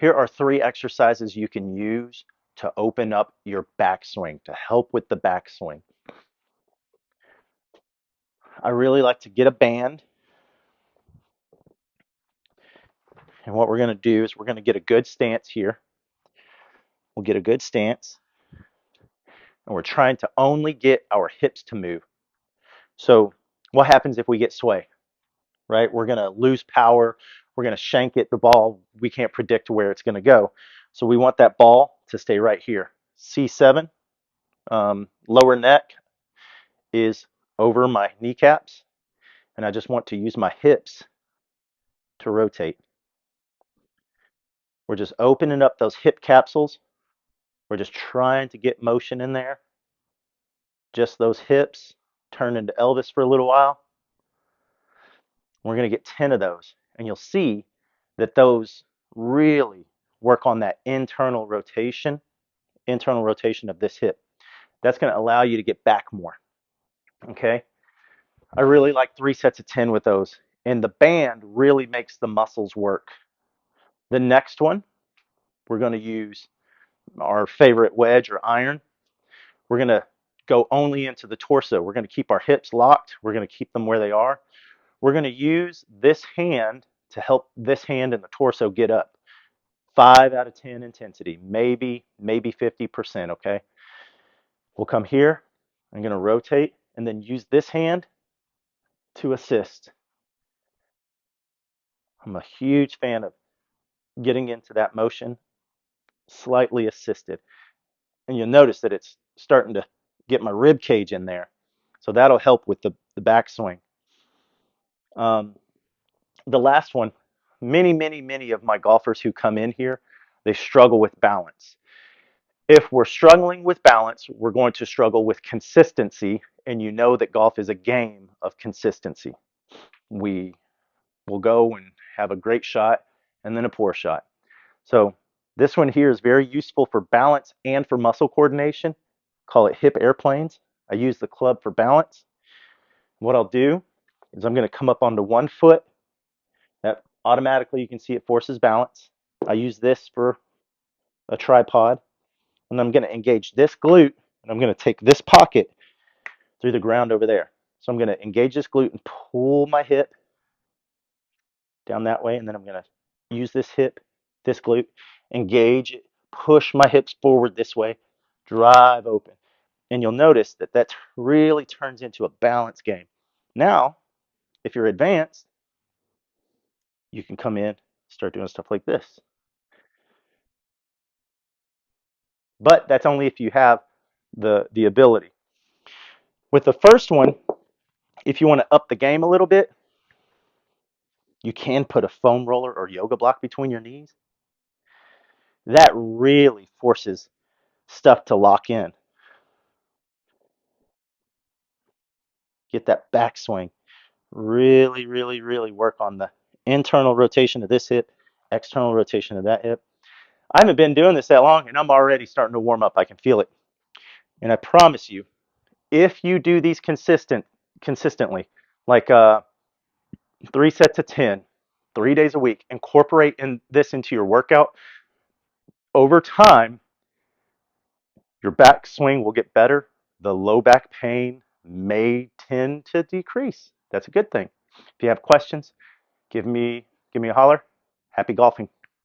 Here are 3 exercises you can use to open up your backswing, to help with the backswing. I really like to get a band, and what we're going to do is we're going to get a good stance here. We'll get a good stance, and we're trying to only get our hips to move. So what happens if we get sway, right? We're going to lose power. We're going to shank it. The ball, we can't predict where it's going to go. So we want that ball to stay right here. C7, lower neck is over my kneecaps, and I just want to use my hips to rotate. We're just opening up those hip capsules. We're just trying to get motion in there. Just those hips, turn into Elvis for a little while. We're going to get 10 of those, and you'll see that those really work on that internal rotation of this hip. That's going to allow you to get back more. Okay? I really like 3 sets of 10 with those, and the band really makes the muscles work. The next one, we're going to use our favorite wedge or iron. We're going to go only into the torso. We're going to keep our hips locked. We're going to keep them where they are. We're going to use this hand to help this hand and the torso get up. 5 out of 10 intensity, maybe 50%, okay? We'll come here. I'm going to rotate and then use this hand to assist. I'm a huge fan of getting into that motion, slightly assisted. And you'll notice that it's starting to get my rib cage in there. So that'll help with the backswing. The last one, many of my golfers who come in here, they struggle with balance. If we're struggling with balance, we're going to struggle with consistency, and you know that golf is a game of consistency. We will go and have a great shot and then a poor shot. So this one here is very useful for balance and for muscle coordination. Call it hip airplanes. I use the club for balance. What I'll do is I'm going to come up onto one foot. That automatically, you can see it forces balance. I use this for a tripod, and I'm going to engage this glute, and I'm going to take this pocket through the ground over there. So I'm going to engage this glute and pull my hip down that way, and then I'm going to use this hip, this glute, engage it, push my hips forward this way, drive open. And you'll notice that that really turns into a balance game. Now, if you're advanced, you can come in, start doing stuff like this. But that's only if you have the ability. With the first one, if you want to up the game a little bit, you can put a foam roller or yoga block between your knees. That really forces stuff to lock in. Get that backswing. Really work on the internal rotation of this hip, external rotation of that hip. I haven't been doing this that long, and I'm already starting to warm up. I can feel it. And I promise you, if you do these consistently, like 3 sets of 10, 3 days a week, incorporate this into your workout, over time, your backswing will get better. The low back pain may tend to decrease. That's a good thing. If you have questions, give me a holler. Happy golfing.